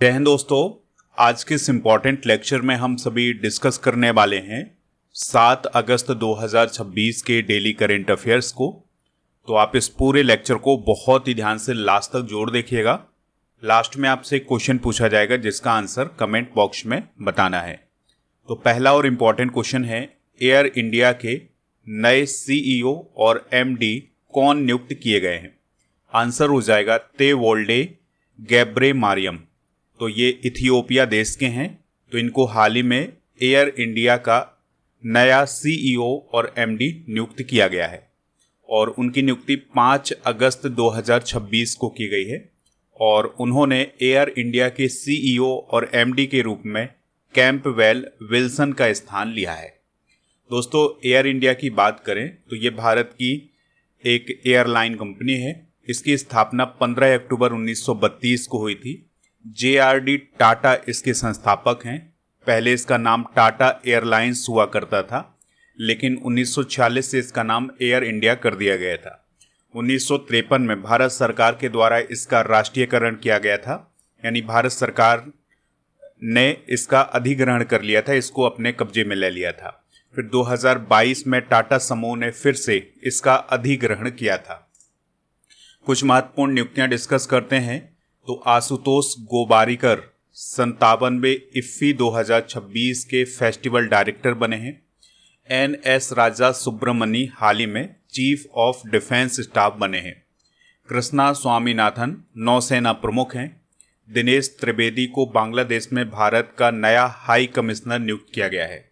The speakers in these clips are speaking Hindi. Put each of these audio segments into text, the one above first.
जय हिंद दोस्तों। आज के इस इम्पॉर्टेंट लेक्चर में हम सभी डिस्कस करने वाले हैं 7 अगस्त 2026 के डेली करेंट अफेयर्स को। तो आप इस पूरे लेक्चर को बहुत ही ध्यान से लास्ट तक जोड़ देखिएगा। लास्ट में आपसे एक क्वेश्चन पूछा जाएगा जिसका आंसर कमेंट बॉक्स में बताना है। तो पहला और इम्पॉर्टेंट क्वेश्चन है, एयर इंडिया के नए सीईओ और एमडी कौन नियुक्त किए गए हैं? आंसर हो जाएगा तेवोल्डे गैब्रेमारियम। तो ये इथियोपिया देश के हैं। तो इनको हाल ही में एयर इंडिया का नया सीईओ और एमडी नियुक्त किया गया है और उनकी नियुक्ति 5 अगस्त 2026 को की गई है और उन्होंने एयर इंडिया के सीईओ और एमडी के रूप में कैंपबेल विल्सन का स्थान लिया है। दोस्तों, एयर इंडिया की बात करें तो ये भारत की एक एयरलाइन कंपनी है। इसकी स्थापना 15 अक्टूबर 1932 को हुई थी। JRD टाटा इसके संस्थापक हैं। पहले इसका नाम टाटा एयरलाइंस हुआ करता था, लेकिन 1946 से इसका नाम एयर इंडिया कर दिया गया था। 1953 में भारत सरकार के द्वारा इसका राष्ट्रीयकरण किया गया था, यानी भारत सरकार ने इसका अधिग्रहण कर लिया था, इसको अपने कब्जे में ले लिया था। फिर 2022 में टाटा समूह ने फिर से इसका अधिग्रहण किया था। कुछ महत्वपूर्ण नियुक्तियां डिस्कस करते हैं। तो आशुतोष गोबारीकर 97वें इफ्फी 2026 के फेस्टिवल डायरेक्टर बने हैं। NS राजा सुब्रमणी हाल ही में चीफ ऑफ डिफेंस स्टाफ बने हैं। कृष्णा स्वामीनाथन नौसेना प्रमुख हैं। दिनेश त्रिवेदी को बांग्लादेश में भारत का नया हाई कमिश्नर नियुक्त किया गया है।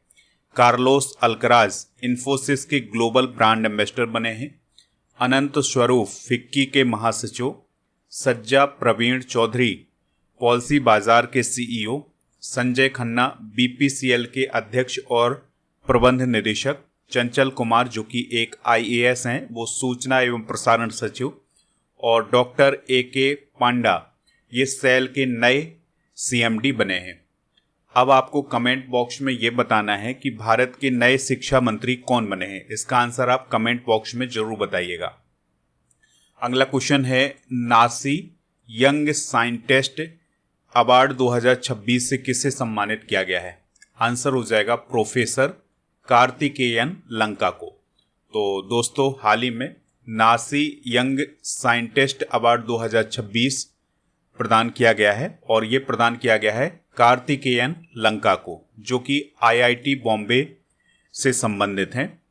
कार्लोस अल्कराज इन्फोसिस के ग्लोबल ब्रांड एम्बेसडर बने हैं। अनंत स्वरूप फिक्की के महासचिव। सज्जा प्रवीण चौधरी पॉलिसी बाजार के सीईओ। संजय खन्ना BPCL के अध्यक्ष और प्रबंध निदेशक। चंचल कुमार जो कि एक IAS हैं, वो सूचना एवं प्रसारण सचिव। और डॉक्टर AK पांडा ये सेल के नए CMD बने हैं। अब आपको कमेंट बॉक्स में ये बताना है कि भारत के नए शिक्षा मंत्री कौन बने हैं। इसका आंसर आप कमेंट बॉक्स में जरूर बताइएगा। अगला क्वेश्चन है, नासी यंग साइंटिस्ट अवार्ड 2026 से किसे सम्मानित किया गया है? आंसर हो जाएगा प्रोफेसर कार्तिकेयन लंका को। तो दोस्तों, हाल ही में नासी यंग साइंटिस्ट अवार्ड 2026 प्रदान किया गया है और ये प्रदान किया गया है कार्तिकेयन लंका को, जो कि IIT बॉम्बे से संबंधित हैं।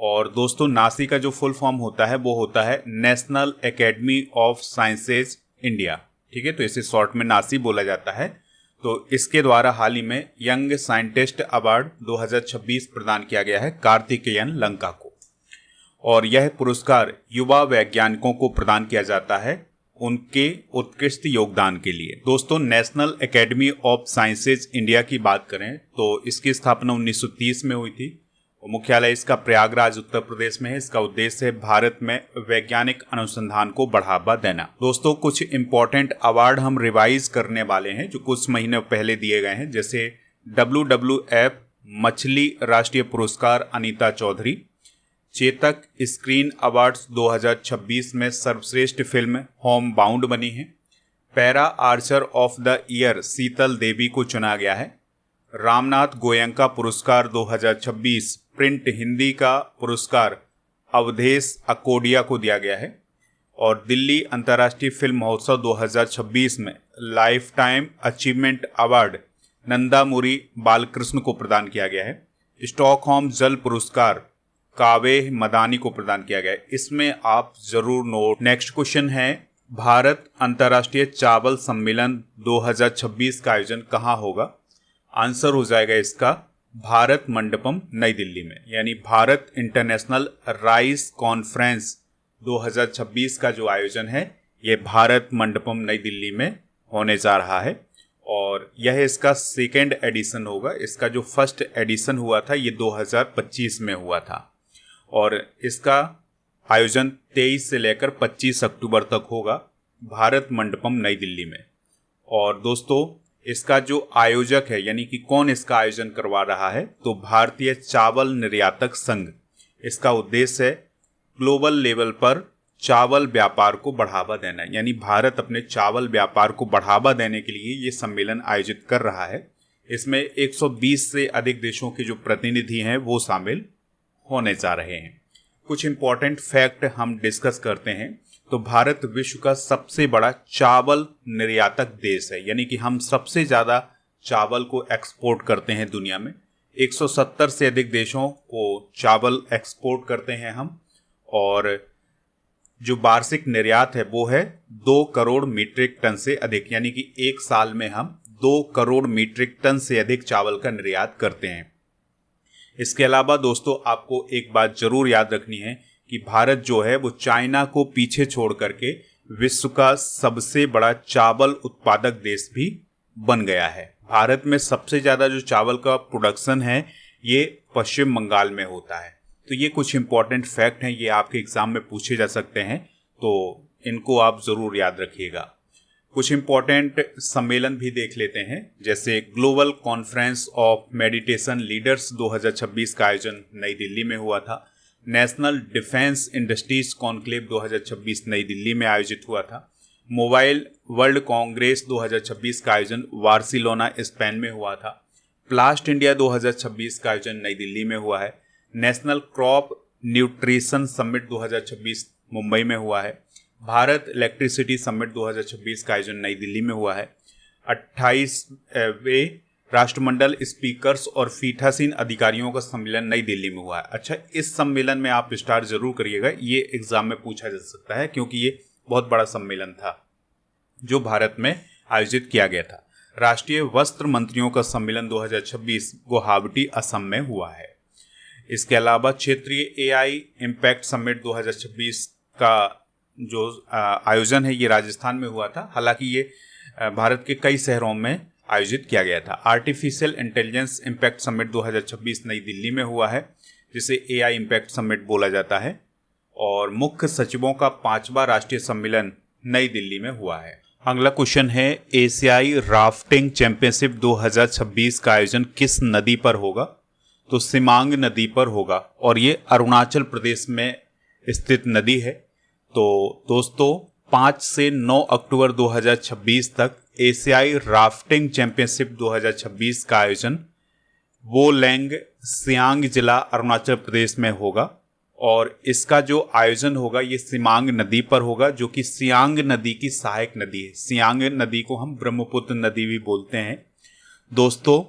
और दोस्तों, नासी का जो फुल फॉर्म होता है वो होता है national academy of sciences India. ठीक है, तो इसे शॉर्ट में नासी बोला जाता है। तो इसके द्वारा हाल ही में यंग साइंटिस्ट अवार्ड 2026 प्रदान किया गया है कार्तिकेयन लंका को। और यह पुरस्कार युवा वैज्ञानिकों को प्रदान किया जाता है उनके उत्कृष्ट योगदान के लिए। दोस्तों, national academy of sciences India की बात करें तो इसकी स्थापना 1930 में हुई थी। मुख्यालय इसका प्रयागराज उत्तर प्रदेश में है। इसका उद्देश्य है भारत में वैज्ञानिक अनुसंधान को बढ़ावा देना। दोस्तों, कुछ इंपॉर्टेंट अवार्ड हम रिवाइज करने वाले हैं जो कुछ महीने पहले दिए गए हैं, जैसे WWF मछली राष्ट्रीय पुरस्कार अनीता चौधरी। चेतक स्क्रीन अवार्ड्स 2026 में सर्वश्रेष्ठ फिल्म होम बाउंड बनी है। Para archer of the year Sheetal Devi को चुना गया है। रामनाथ गोयंका पुरस्कार 2026 प्रिंट हिंदी का पुरस्कार अवधेश अकोडिया को दिया गया है। और दिल्ली अंतर्राष्ट्रीय फिल्म महोत्सव 2026 में life time achievement award Nandamuri Balkrishna को प्रदान किया गया है। स्टॉकहोम जल पुरस्कार कावे मदानी को प्रदान किया गया है। इसमें आप जरूर नोट। नेक्स्ट क्वेश्चन है, भारत अंतर्राष्ट्रीय चावल सम्मेलन 2026 का आयोजन कहाँ होगा? आंसर हो जाएगा इसका भारत मंडपम नई दिल्ली में, यानी भारत इंटरनेशनल राइस कॉन्फ्रेंस 2026 का जो आयोजन है ये भारत मंडपम नई दिल्ली में होने जा रहा है। और यह इसका सेकेंड एडिशन होगा। इसका जो फर्स्ट एडिशन हुआ था ये 2025 में हुआ था और इसका आयोजन 23 से लेकर 25 अक्टूबर तक होगा भारत मंडपम नई दिल्ली में। और दोस्तों, इसका जो आयोजक है, यानी कि कौन इसका आयोजन करवा रहा है, तो भारतीय चावल निर्यातक संघ। इसका उद्देश्य है ग्लोबल लेवल पर चावल व्यापार को बढ़ावा देना, यानी भारत अपने चावल व्यापार को बढ़ावा देने के लिए ये सम्मेलन आयोजित कर रहा है। इसमें 120 से अधिक देशों के जो प्रतिनिधि हैं वो शामिल होने जा रहे हैं। कुछ इंपॉर्टेंट फैक्ट हम डिस्कस करते हैं। तो भारत विश्व का सबसे बड़ा चावल निर्यातक देश है, यानी कि हम सबसे ज़्यादा चावल को एक्सपोर्ट करते हैं दुनिया में। 170 से अधिक देशों को चावल एक्सपोर्ट करते हैं हम, और जो वार्षिक निर्यात है वो है 2 करोड़ मीट्रिक टन से अधिक, यानी कि एक साल में हम 2 करोड़ मीट्रिक टन से अधिक चावल का निर्यात करते हैं। इसके अलावा दोस्तों आपको एक बात जरूर याद रखनी है कि भारत जो है वो चाइना को पीछे छोड़ करके विश्व का सबसे बड़ा चावल उत्पादक देश भी बन गया है। भारत में सबसे ज़्यादा जो चावल का प्रोडक्शन है ये पश्चिम बंगाल में होता है। तो ये कुछ इंपॉर्टेंट फैक्ट हैं, ये आपके एग्जाम में पूछे जा सकते हैं, तो इनको आप ज़रूर याद रखिएगा। कुछ इंपॉर्टेंट सम्मेलन भी देख लेते हैं, जैसे global conference of meditation leaders 2026 का आयोजन नई दिल्ली में हुआ था। नेशनल डिफेंस इंडस्ट्रीज कॉन्क्लेव 2026 नई दिल्ली में आयोजित हुआ था। मोबाइल वर्ल्ड कांग्रेस 2026 का आयोजन बार्सिलोना स्पेन में हुआ था। प्लास्ट इंडिया 2026 का आयोजन नई दिल्ली में हुआ है। National crop nutrition summit 2026 Mumbai में हुआ है। भारत इलेक्ट्रिसिटी समिट 2026 का आयोजन नई दिल्ली में हुआ है। 28वें राष्ट्रमंडल स्पीकर्स और पीठासीन अधिकारियों का सम्मेलन नई दिल्ली में हुआ है। अच्छा, इस सम्मेलन में आप स्टार जरूर करिएगा, ये एग्जाम में पूछा जा सकता है क्योंकि ये बहुत बड़ा सम्मेलन था जो भारत में आयोजित किया गया था। राष्ट्रीय वस्त्र मंत्रियों का सम्मेलन 2026 गुवाहाटी असम में हुआ है। इसके अलावा क्षेत्रीय एआई इम्पैक्ट समिट 2026 का जो आयोजन है ये राजस्थान में हुआ था। हालांकि ये भारत के कई शहरों में आयोजित किया गया था। आर्टिफिशियल इंटेलिजेंस इम्पैक्ट समिट 2026 नई दिल्ली में हुआ है, जिसे एआई इम्पैक्ट समिट बोला जाता है। और मुख्य सचिवों का 5वां राष्ट्रीय सम्मेलन नई दिल्ली में हुआ है। अगला क्वेश्चन है, एशियाई राफ्टिंग चैंपियनशिप 2026 का आयोजन किस नदी पर होगा? तो सिमांग नदी पर होगा, और ये अरुणाचल प्रदेश में स्थित नदी है। तो दोस्तों 5 से 9 अक्टूबर 2026 तक एशियाई राफ्टिंग चैंपियनशिप 2026 का आयोजन वोलैंग सियांग जिला अरुणाचल प्रदेश में होगा, और इसका जो आयोजन होगा ये सिमांग नदी पर होगा, जो कि सियांग नदी की सहायक नदी है। सियांग नदी को हम ब्रह्मपुत्र नदी भी बोलते हैं। दोस्तों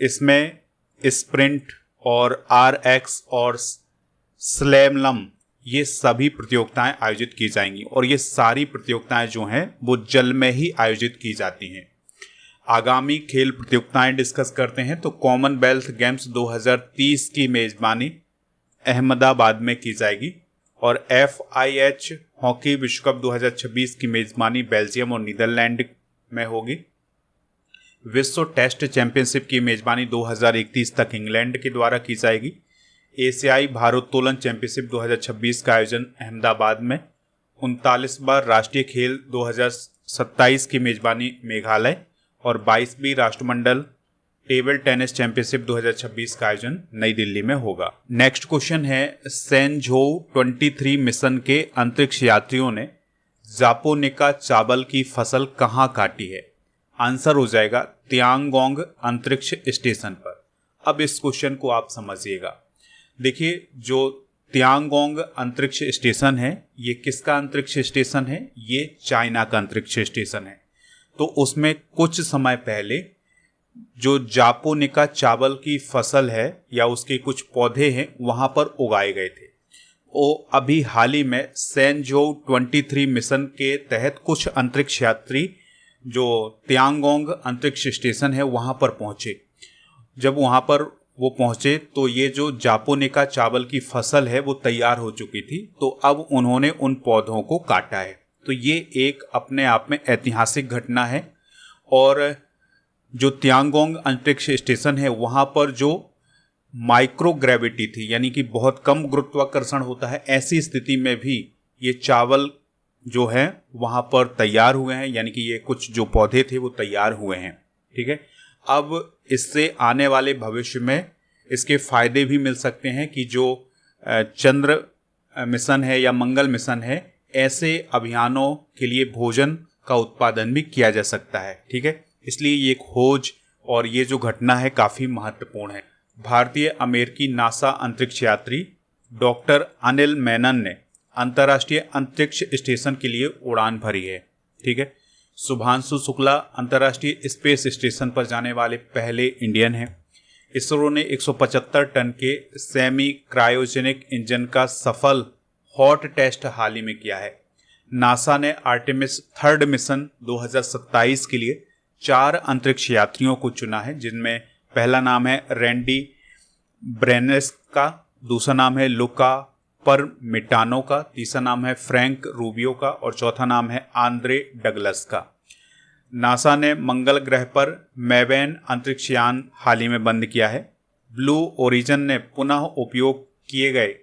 इसमें स्प्रिंट और RX और स्लैमलम ये सभी प्रतियोगिताएं आयोजित की जाएंगी, और ये सारी प्रतियोगिताएं जो हैं वो जल में ही आयोजित की जाती हैं। आगामी खेल प्रतियोगिताएं डिस्कस करते हैं। तो कॉमनवेल्थ गेम्स 2030 की मेजबानी अहमदाबाद में की जाएगी, और FIH हॉकी विश्व कप 2026 की मेजबानी बेल्जियम और नीदरलैंड में होगी। विश्व टेस्ट चैंपियनशिप की मेजबानी 2031 तक इंग्लैंड के द्वारा की जाएगी। एशियाई भारोत्तोलन चैंपियनशिप 2026 का आयोजन अहमदाबाद में। 39वां राष्ट्रीय खेल 2027 की मेजबानी मेघालय, और 22वीं राष्ट्रमंडल टेबल टेनिस चैंपियनशिप 2026 का आयोजन नई दिल्ली में होगा। नेक्स्ट क्वेश्चन है, सेंझोउ 23 मिशन के अंतरिक्ष यात्रियों ने जापोनिका चावल की फसल कहाँ काटी है? आंसर हो जाएगा तियांगोंग अंतरिक्ष स्टेशन पर। अब इस क्वेश्चन को आप समझिएगा। देखिए, जो तियांगोंग अंतरिक्ष स्टेशन है ये किसका अंतरिक्ष स्टेशन है? ये चाइना का अंतरिक्ष स्टेशन है। तो उसमें कुछ समय पहले जो जापोनिका चावल की फसल है या उसके कुछ पौधे हैं वहां पर उगाए गए थे। वो अभी हाल ही में सेंझोउ 23 मिशन के तहत कुछ अंतरिक्ष यात्री जो तियांगोंग अंतरिक्ष स्टेशन है वहां पर पहुंचे। जब वहां पर वो पहुंचे तो ये जो जापोनिका चावल की फसल है वो तैयार हो चुकी थी। तो अब उन्होंने उन पौधों को काटा है। तो ये एक अपने आप में ऐतिहासिक घटना है। और जो तियांगोंग अंतरिक्ष स्टेशन है वहाँ पर जो माइक्रोग्रेविटी थी, यानी कि बहुत कम गुरुत्वाकर्षण होता है, ऐसी स्थिति में भी ये चावल जो है वहाँ पर तैयार हुए हैं, यानी कि ये कुछ जो पौधे थे वो तैयार हुए हैं। ठीक है, अब इससे आने वाले भविष्य में इसके फायदे भी मिल सकते हैं कि जो चंद्र मिशन है या मंगल मिशन है ऐसे अभियानों के लिए भोजन का उत्पादन भी किया जा सकता है। ठीक है, इसलिए ये खोज और ये जो घटना है काफ़ी महत्वपूर्ण है। भारतीय अमेरिकी नासा अंतरिक्ष यात्री डॉक्टर अनिल मेनन ने अंतर्राष्ट्रीय अंतरिक्ष स्टेशन के लिए उड़ान भरी है। ठीक है, शुभांशु शुक्ला अंतर्राष्ट्रीय स्पेस स्टेशन पर जाने वाले पहले इंडियन हैं। इसरो ने 175 टन के सेमी क्रायोजेनिक इंजन का सफल हॉट टेस्ट हाल ही में किया है। नासा ने आर्टेमिस 3 मिशन 2027 के लिए 4 अंतरिक्ष यात्रियों को चुना है, जिनमें पहला नाम है रैंडी ब्रेनेस का, दूसरा नाम है लुका परमिटानो का, तीसरा नाम है फ्रैंक रूबियो का और चौथा नाम है आंद्रे डगलस का। नासा ने मंगल ग्रह पर मैवेन अंतरिक्ष यान हाल ही में बंद किया है। ब्लू ओरिजिन ने पुनः उपयोग किए गए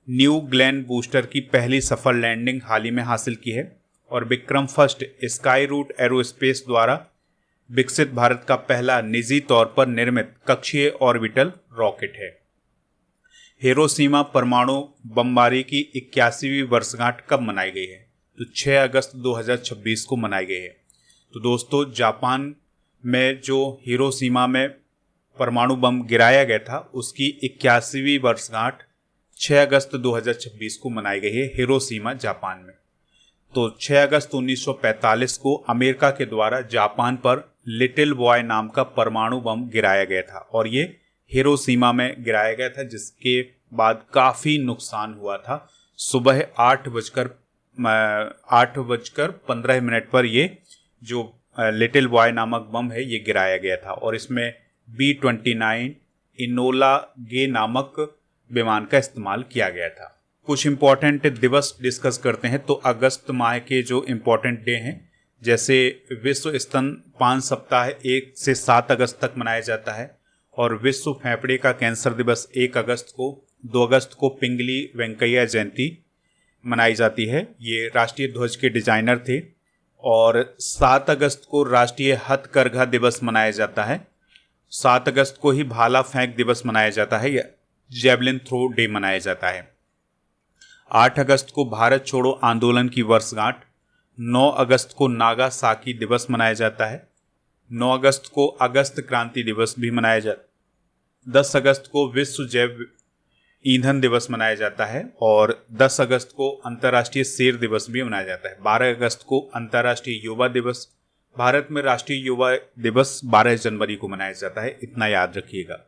न्यू ग्लेन बूस्टर की पहली सफल लैंडिंग हाल ही में हासिल की है और Vikram first Skyroot aerospace द्वारा विकसित भारत का पहला निजी तौर पर निर्मित कक्षीय ऑर्बिटल रॉकेट है। हिरोशिमा परमाणु बमबारी की 81वीं वर्षगांठ कब मनाई गई है? तो 6 अगस्त 2026 को मनाई गई है। तो दोस्तों, जापान में जो हिरोशिमा में परमाणु बम गिराया गया था उसकी 81वीं वर्षगांठ 6 अगस्त 2026 को मनाई गई है हिरोशिमा जापान में। तो 6 अगस्त 1945 को अमेरिका के द्वारा जापान पर लिटिल बॉय नाम का परमाणु बम गिराया गया था और ये हिरोशिमा में गिराया गया था, जिसके बाद काफ़ी नुकसान हुआ था। सुबह 8:15 पर ये जो लिटिल बॉय नामक बम है ये गिराया गया था और इसमें B-29 इनोला गे नामक विमान का इस्तेमाल किया गया था। कुछ इम्पोर्टेंट दिवस डिस्कस करते हैं। तो अगस्त माह के जो इम्पोर्टेंट डे हैं, जैसे विश्व स्तनपान सप्ताह 1 से 7 अगस्त तक मनाया जाता है और विश्व फेफड़े का कैंसर दिवस 1 अगस्त को, 2 अगस्त को पिंगली वेंकैया जयंती मनाई जाती है, ये राष्ट्रीय ध्वज के डिजाइनर थे। और 7 अगस्त को राष्ट्रीय हथकरघा दिवस मनाया जाता है। 7 अगस्त को ही भाला फेंक दिवस मनाया जाता है या जेवलिन थ्रो डे मनाया जाता है। 8 अगस्त को भारत छोड़ो आंदोलन की वर्षगांठ, 9 अगस्त को नागासाकी दिवस मनाया जाता है, 9 अगस्त को अगस्त क्रांति दिवस भी मनाया जाता है, 10 अगस्त को विश्व जैव ईंधन दिवस मनाया जाता है और 10 अगस्त को अंतर्राष्ट्रीय शेर दिवस भी मनाया जाता है। 12 अगस्त को अंतर्राष्ट्रीय युवा दिवस। भारत में राष्ट्रीय युवा दिवस 12 जनवरी को मनाया जाता है, इतना याद रखिएगा।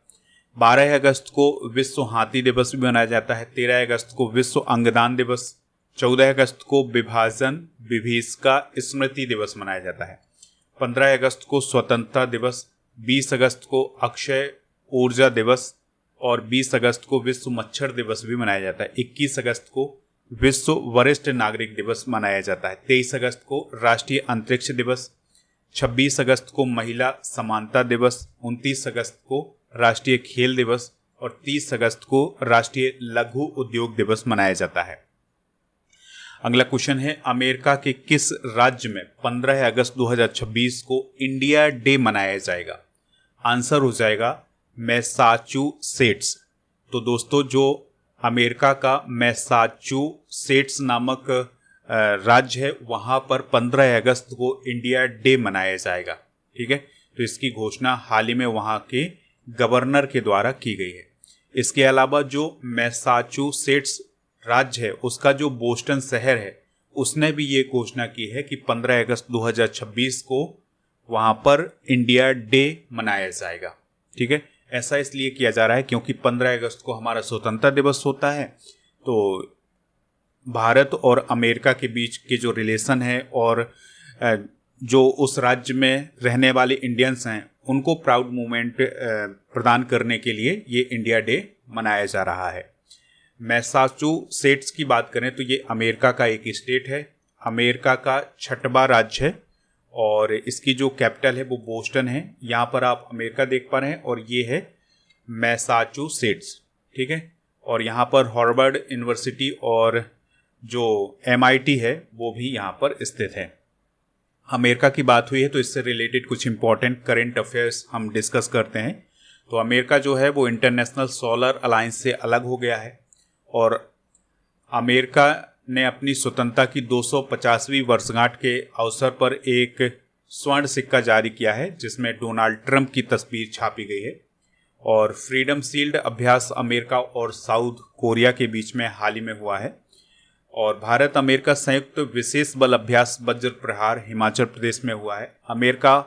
12 अगस्त को विश्व हाथी दिवस भी मनाया जाता है। 13 अगस्त को विश्व अंगदान दिवस। 14 अगस्त को विभाजन विभीषिका स्मृति दिवस मनाया जाता है। 15 अगस्त को स्वतंत्रता दिवस। 20 अगस्त को अक्षय ऊर्जा दिवस और 20 अगस्त को विश्व मच्छर दिवस भी मनाया जाता है। 21 अगस्त को विश्व वरिष्ठ नागरिक दिवस मनाया जाता है। 23 अगस्त को राष्ट्रीय अंतरिक्ष दिवस। 26 अगस्त को महिला समानता दिवस। 29 अगस्त को राष्ट्रीय खेल दिवस और 30 अगस्त को राष्ट्रीय लघु उद्योग दिवस मनाया जाता है। अगला क्वेश्चन है, अमेरिका के किस राज्य में 15 अगस्त 2026 को इंडिया डे मनाया जाएगा? आंसर हो जाएगा मैसाचुसेट्स। तो दोस्तों, जो अमेरिका का मैसाचुसेट्स नामक राज्य है वहाँ पर 15 अगस्त को इंडिया डे मनाया जाएगा। ठीक है, तो इसकी घोषणा हाल ही में वहाँ के गवर्नर के द्वारा की गई है। इसके अलावा जो मैसाचुसेट्स राज्य है उसका जो बोस्टन शहर है उसने भी ये घोषणा की है कि 15 अगस्त 2026 को वहाँ पर इंडिया डे मनाया जाएगा। ठीक है, ऐसा इसलिए किया जा रहा है क्योंकि 15 अगस्त को हमारा स्वतंत्रता दिवस होता है। तो भारत और अमेरिका के बीच के जो रिलेशन है और जो उस राज्य में रहने वाले इंडियंस हैं उनको प्राउड मूवमेंट प्रदान करने के लिए ये इंडिया डे मनाया जा रहा है। मैसाचुसेट्स की बात करें तो ये अमेरिका का एक स्टेट है, अमेरिका का 6वां राज्य है और इसकी जो कैपिटल है वो बोस्टन है। यहाँ पर आप अमेरिका देख पा रहे हैं और ये है मैसाचुसेट्स। ठीक है, और यहाँ पर हार्वर्ड यूनिवर्सिटी और जो MIT है वो भी यहाँ पर स्थित है। अमेरिका की बात हुई है तो इससे रिलेटेड कुछ इंपॉर्टेंट करेंट अफेयर्स हम डिस्कस करते हैं। तो अमेरिका जो है वो इंटरनेशनल सोलर अलायंस से अलग हो गया है और अमेरिका ने अपनी स्वतंत्रता की 250वीं वर्षगांठ के अवसर पर एक स्वर्ण सिक्का जारी किया है जिसमें डोनाल्ड ट्रंप की तस्वीर छापी गई है। और फ्रीडम शील्ड अभ्यास अमेरिका और साउथ कोरिया के बीच में हाल ही में हुआ है। और भारत अमेरिका संयुक्त विशेष बल अभ्यास वज्र प्रहार हिमाचल प्रदेश में हुआ है। अमेरिका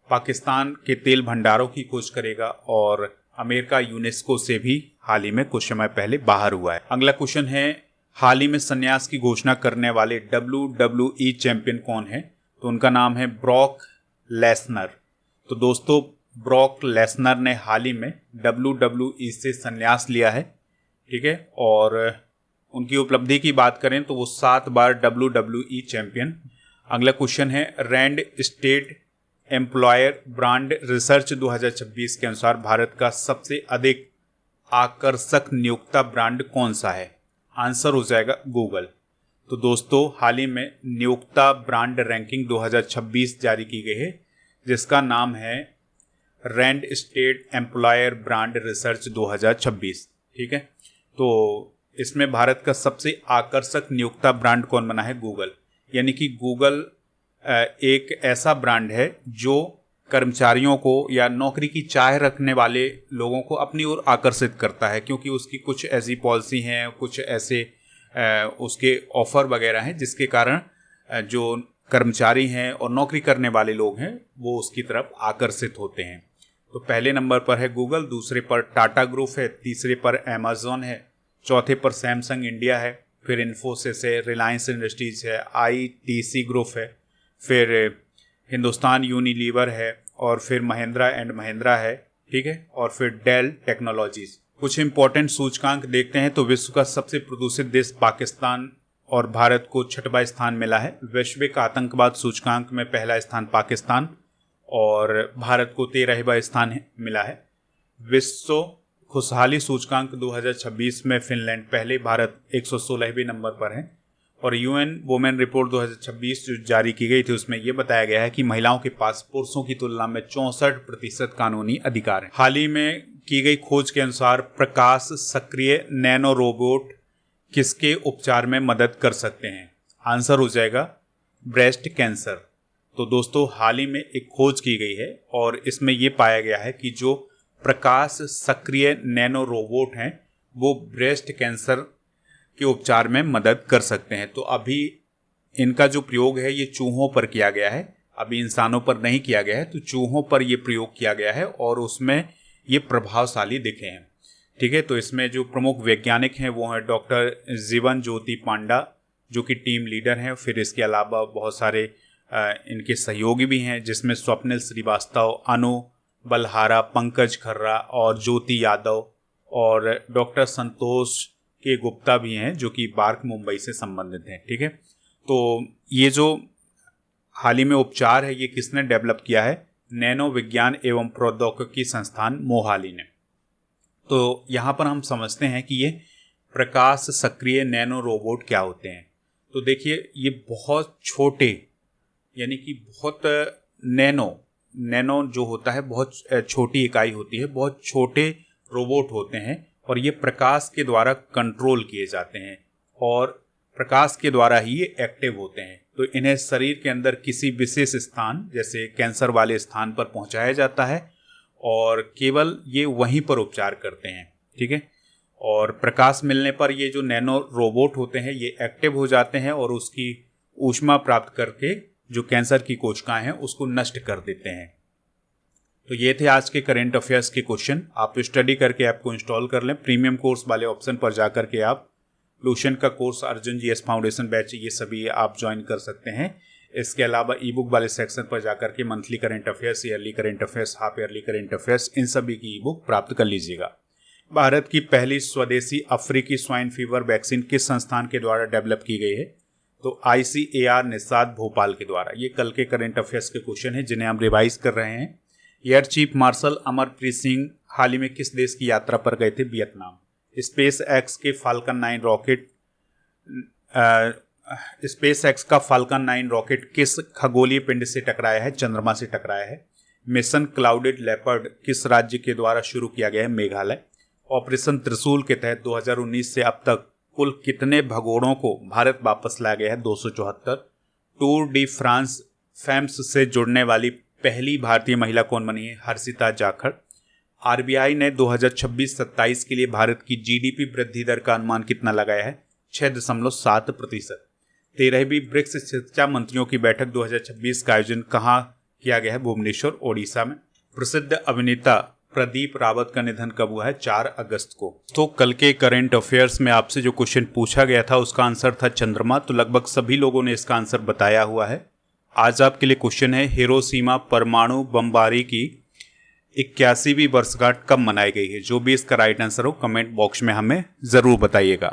पाकिस्तान के तेल भंडारों की खोज करेगा और अमेरिका यूनेस्को से भी हाल ही में कुछ समय पहले बाहर हुआ है। अगला क्वेश्चन है, हाल ही में संन्यास की घोषणा करने वाले WWE चैंपियन कौन है? तो उनका नाम है ब्रॉक लेसनर। तो दोस्तों, ब्रॉक लेसनर ने हाल ही में WWE से संन्यास लिया है, ठीक है। और उनकी उपलब्धि की बात करें तो वो 7 बार WWE चैंपियन। अगला क्वेश्चन है, Randstad employer brand research 2026 के अनुसार भारत का सबसे अधिक आकर्षक नियोक्ता ब्रांड कौन सा है? आंसर हो जाएगा गूगल। तो दोस्तों, हाल ही में नियोक्ता ब्रांड रैंकिंग 2026 जारी की गई है जिसका नाम है Randstad employer brand research 2026, ठीक है। तो इसमें भारत का सबसे आकर्षक नियोक्ता ब्रांड कौन बना है? गूगल। यानी कि गूगल एक ऐसा ब्रांड है जो कर्मचारियों को या नौकरी की चाह रखने वाले लोगों को अपनी ओर आकर्षित करता है, क्योंकि उसकी कुछ ऐसी पॉलिसी हैं, कुछ ऐसे उसके ऑफर वगैरह हैं जिसके कारण जो कर्मचारी हैं और नौकरी करने वाले लोग हैं वो उसकी तरफ आकर्षित होते हैं। तो पहले नंबर पर है गूगल, दूसरे पर टाटा ग्रुप है, तीसरे पर अमेजॉन है, चौथे पर सैमसंग इंडिया है, फिर इन्फोसिस है, रिलायंस इंडस्ट्रीज है, ITC ग्रुप है, फिर हिंदुस्तान यूनिलीवर है, और फिर महिंद्रा एंड महिंद्रा है, ठीक है, और फिर डेल टेक्नोलॉजीज। कुछ इंपॉर्टेंट सूचकांक देखते हैं तो विश्व का सबसे प्रदूषित देश पाकिस्तान और भारत को 6वां स्थान मिला है। वैश्विक आतंकवाद सूचकांक में पहला स्थान पाकिस्तान और भारत को 13वां स्थान मिला है। विश्व खुशहाली सूचकांक 2026 में फिनलैंड पहले, भारत 116वें नंबर पर है। और UN वुमेन रिपोर्ट 2026 जो जारी की गई थी उसमें यह बताया गया है कि महिलाओं के पास पुरुषों की तुलना में 64% कानूनी अधिकार है। हाल ही में की गई खोज के अनुसार प्रकाश सक्रिय नैनो रोबोट किसके उपचार में मदद कर सकते हैं? आंसर हो जाएगा ब्रेस्ट कैंसर। तो दोस्तों, हाल ही में एक खोज की गई है और इसमें यह पाया गया है कि जो प्रकाश सक्रिय नैनो रोबोट हैं वो ब्रेस्ट कैंसर के उपचार में मदद कर सकते हैं। तो अभी इनका जो प्रयोग है ये चूहों पर किया गया है, अभी इंसानों पर नहीं किया गया है। तो चूहों पर ये प्रयोग किया गया है और उसमें ये प्रभावशाली दिखे हैं, ठीक है। तो इसमें जो प्रमुख वैज्ञानिक हैं वो हैं डॉक्टर जीवन ज्योति पांडा जो कि टीम लीडर हैं। फिर इसके अलावा बहुत सारे इनके सहयोगी भी हैं जिसमें स्वप्निल श्रीवास्तव, अनु बलहारा, पंकज खर्रा और ज्योति यादव और डॉक्टर संतोष के गुप्ता भी हैं जो कि बार्क मुंबई से संबंधित हैं, ठीक है। तो ये जो हाल ही में उपचार है ये किसने डेवलप किया है? नैनो विज्ञान एवं प्रौद्योगिकी संस्थान मोहाली ने। तो यहाँ पर हम समझते हैं कि ये प्रकाश सक्रिय नैनो रोबोट क्या होते हैं। तो देखिए, ये बहुत छोटे यानी कि बहुत नैनो जो होता है बहुत छोटी इकाई होती है, बहुत छोटे रोबोट होते हैं और ये प्रकाश के द्वारा कंट्रोल किए जाते हैं और प्रकाश के द्वारा ही ये एक्टिव होते हैं। तो इन्हें शरीर के अंदर किसी विशेष स्थान जैसे कैंसर वाले स्थान पर पहुंचाया जाता है और केवल ये वहीं पर उपचार करते हैं, ठीक है। और प्रकाश मिलने पर ये जो नैनो रोबोट होते हैं ये एक्टिव हो जाते हैं और उसकी ऊष्मा प्राप्त करके जो कैंसर की कोशिकाएं हैं उसको नष्ट कर देते हैं। तो ये थे आज के करेंट अफेयर्स के क्वेश्चन। आप स्टडी करके ऐप को इंस्टॉल कर लें। प्रीमियम कोर्स वाले ऑप्शन पर जाकर के आप लूशन का course, Arjun GS foundation batch, ये सभी आप ज्वाइन कर सकते हैं। इसके अलावा ई बुक वाले सेक्शन पर जाकर के monthly current affairs, yearly current affairs, half yearly current affairs, इन सभी की ई बुक प्राप्त कर लीजिएगा। भारत की पहली स्वदेशी अफ्रीकी स्वाइन फीवर वैक्सीन किस संस्थान के द्वारा डेवलप की गई है? तो ICAR निषाद भोपाल के द्वारा। ये कल के करेंट अफेयर्स के क्वेश्चन हैं जिन्हें हम रिवाइज कर रहे हैं। Air chief marshal Amarpreet Singh हाल ही में किस देश की यात्रा पर गए थे? वियतनाम। SpaceX के फाल्कन 9 रॉकेट SpaceX का फाल्कन 9 रॉकेट किस खगोलीय पिंड से टकराया है? चंद्रमा से टकराया है। मिशन क्लाउडेड लेपर्ड किस राज्य के द्वारा शुरू किया गया है? मेघालय। ऑपरेशन त्रिशूल के तहत 2019 से अब तक कुल कितने भगोड़ों को भारत वापस लाया गया है? 274। टूर डी फ्रांस फैम्स से जुड़ने वाली पहली भारतीय महिला कौन बनी है? हर्षिता जाखड़। आरबीआई ने 2026-27 के लिए भारत की जीडीपी वृद्धि दर का अनुमान कितना लगाया है? 6.7%। 13वीं ब्रिक्स शिक्षा मंत्रियों की बैठक 2026 का आयोजन कहाँ किया गया है? भुवनेश्वर, ओडिशा में। प्रसिद्ध अभिनेता प्रदीप रावत का निधन कब हुआ है? 4 अगस्त को। तो कल के करंट अफेयर्स में आपसे जो क्वेश्चन पूछा गया था उसका आंसर था चंद्रमा। तो लगभग सभी लोगों ने इसका आंसर बताया हुआ है। आज आपके लिए क्वेश्चन है, हिरोशिमा परमाणु बमबारी की 81वीं वर्षगांठ कब मनाई गई है? जो भी इसका राइट आंसर हो कमेंट बॉक्स में हमें जरूर बताइएगा।